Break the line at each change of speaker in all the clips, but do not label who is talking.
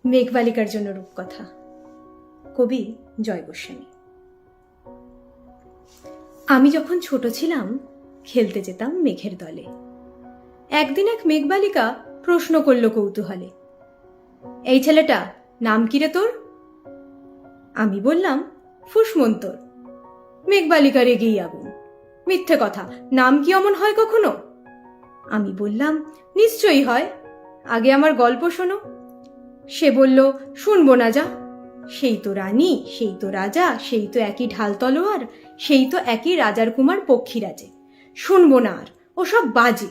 মেঘবালিকার জন্য রূপকথা, কবি জয় গোস্বামী। আমি যখন ছোট ছিলাম খেলতে যেতাম মেঘের দলে। একদিন এক মেঘবালিকা প্রশ্ন করল কৌতূহলে, এই ছেলেটা নাম কি রে তোর? আমি বললাম ফুসমন্তর। মেঘবালিকা রেগেই আগুন, মিথ্যে কথা, নাম কি অমন হয় কখনো? আমি বললাম নিশ্চয়ই হয়, আগে আমার গল্প শোনো। সে বলল শুনবো না, যা, সেই তো রানী, সেই তো রাজা, সেই তো একই ঢাল তলোয়ার, সেই তো একই রাজার কুমার পক্ষীরাজে, শুনবো না আর, ওসব বাজে।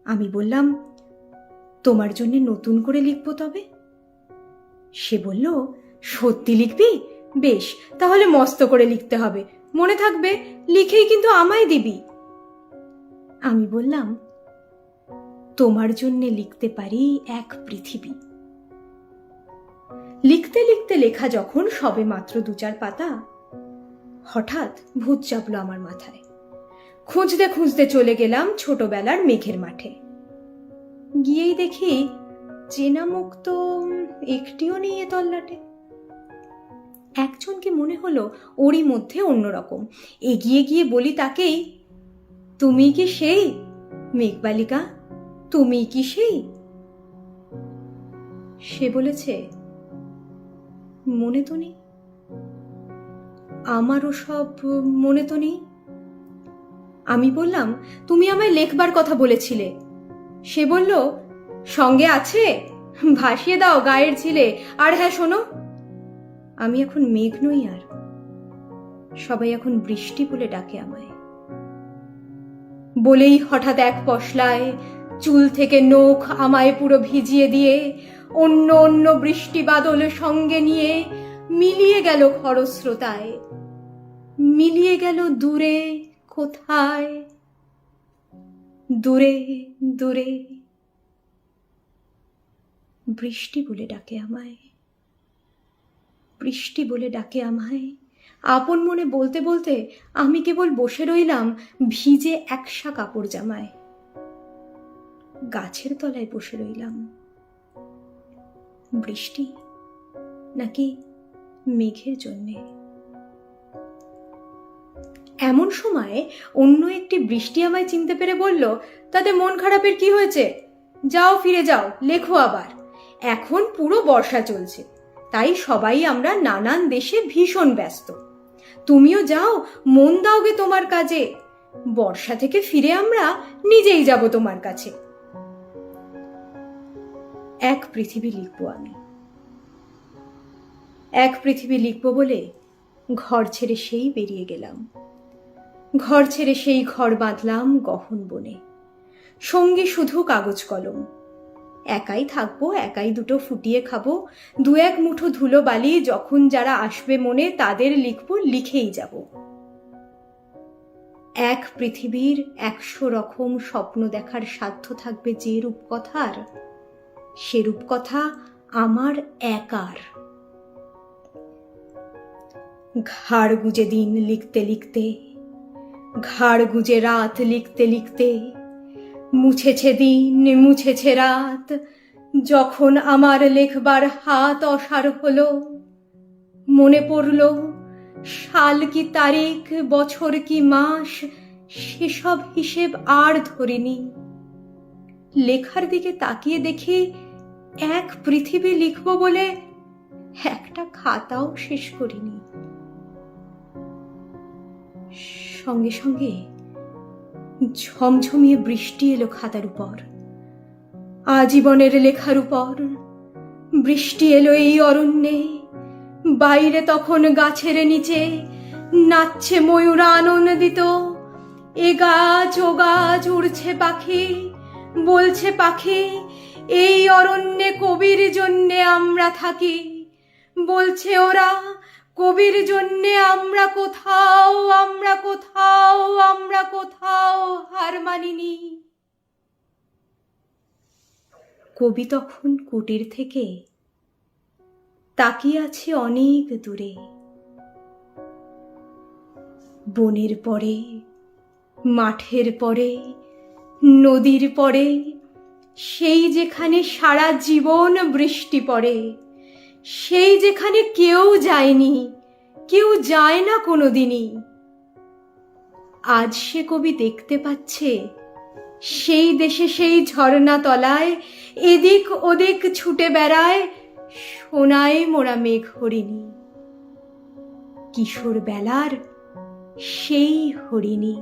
আমি বললাম তোমার জন্য নতুন করে লিখবো তবে। সে বলল সত্যি লিখবি? বেশ, তাহলে মস্ত করে লিখতে হবে, মনে থাকবে, লিখেই কিন্তু আমায় দিবি। আমি বললাম তোমার জন্য লিখতে পারি এক পৃথিবী। লিখতে লিখতে লেখা যখন সবে মাত্র 2-4 পাতা, হঠাৎ ভূত চাপলো আমার মাথায়। খুঁজতে খুঁজতে চলে গেলাম ছোটবেলার মেঘের মাঠে। গিয়েই দেখি চেনা মুখ তো একটিও নেই এ তল্লাটে। একজনকে মনে হলো ওরই মধ্যে অন্যরকম। এগিয়ে গিয়ে বলি তাকেই, তুমি কি সেই মেঘবালিকা? তুমি কি সেই? সে বলেছে মনে তো নেই, আমারও সব মনে তো নেই। আমি বললাম তুমি আমায় লেখবার কথা বলেছিলে। সে বলল সঙ্গে আছে, ভাসিয়ে দাও গায়ের ছিলে। আর হ্যাঁ শোনো, আমি এখন মেঘ নই আর, সবাই এখন বৃষ্টি বলে ডাকে আমায়। বলেই হঠাৎ এক পশলায় চুল থেকে নখ আমায় পুরো ভিজিয়ে দিয়ে অন্য অন্য বৃষ্টি বাদল সঙ্গে নিয়ে মিলিয়ে গেল খরস্রোতায়, মিলিয়ে গেল দূরে কোথায়, দূরে দূরে বৃষ্টি বলে ডাকে আমায়, বৃষ্টি বলে ডাকে আমায়। আপন মনে বলতে বলতে আমি কেবল বসে রইলাম ভিজে একসা কাপড় জামায়, গাছের তলায় বসে রইলাম। বৃষ্টি নাকি মেঘের জন্যে? এমন সময় অন্য একটি বৃষ্টি আমায় চিনতে পেরে বলল, তাতে মন খারাপের কি হয়েছে? যাও, ফিরে যাও, লেখো আবার। এখন পুরো বর্ষা চলছে, তাই সবাই আমরা নানান দেশে ভীষণ ব্যস্ত। তুমিও যাও, মন দাওগে তোমার কাজে। বর্ষা থেকে ফিরে আমরা নিজেই যাব তোমার কাছে। এক পৃথিবী লিখবো আমি, এক পৃথিবী লিখবো বলে ঘর ছেড়ে সেই বেরিয়ে গেলাম। ঘর ছেড়ে সেই ঘর বাঁধলাম গহন বনে, সঙ্গে শুধু কাগজ কলম। একাই থাকবো, একাই দুটো ফুটিয়ে খাবো, 2-1 মুঠো ধুলো বালি যখন যারা আসবে মনে তাদের লিখবো, লিখেই যাব। এক পৃথিবীর 100 রকম স্বপ্ন দেখার সাধ্য থাকবে যে রূপকথার, সে রূপকথা আমার একার। ঘাড় গুজে দিন লিখতে লিখতে, ঘাড় গুজে রাত লিখতে লিখতে, মুছেছে দিন মুছেছে রাত, যখন আমার লেখবার হাত অসার হলো, মনে পড়ল সাল কি তারিখ, বছর কি মাস, সেসব হিসেব আর ধরিনি। লেখার দিকে তাকিয়ে দেখি এক পৃথিবী লিখবো বলে একটা খাতাও শেষ করিনি। সঙ্গে সঙ্গে ঝমঝমিয়ে বৃষ্টি এলো খাতার উপর, আজীবনের লেখার উপর। বৃষ্টি এলো এই অরণ্যে, বাইরে তখন গাছের নিচে নাচছে ময়ূর আনন্দিত। এ গাছ ও গাছ উড়ছে পাখি, বলছে পাখি এই অরণ্যে কবির জন্যে আমরা থাকি। বলছে ওরা কবির জন্যে আমরা কোথাও, আমরা কোথাও, আমরা কোথাও হার মানিনি। কবি তখন কুটির থেকে তাকিয়ে আছে অনেক দূরে, বনের পরে, মাঠের পরে, নদীর পরে, সেই যেখানে সারা জীবন বৃষ্টি পড়ে, সেই যেখানে কেউ যায়নি, কেউ যায় না কোনোদিনই। আজ সে কবি দেখতে পাচ্ছে সেই দেশে সেই ঝর্ণা তলায় এদিক ওদিক ছুটে বেড়ায় সোনায় মোড়া মেঘ হরিণী, কিশোর বেলার সেই হরিণী।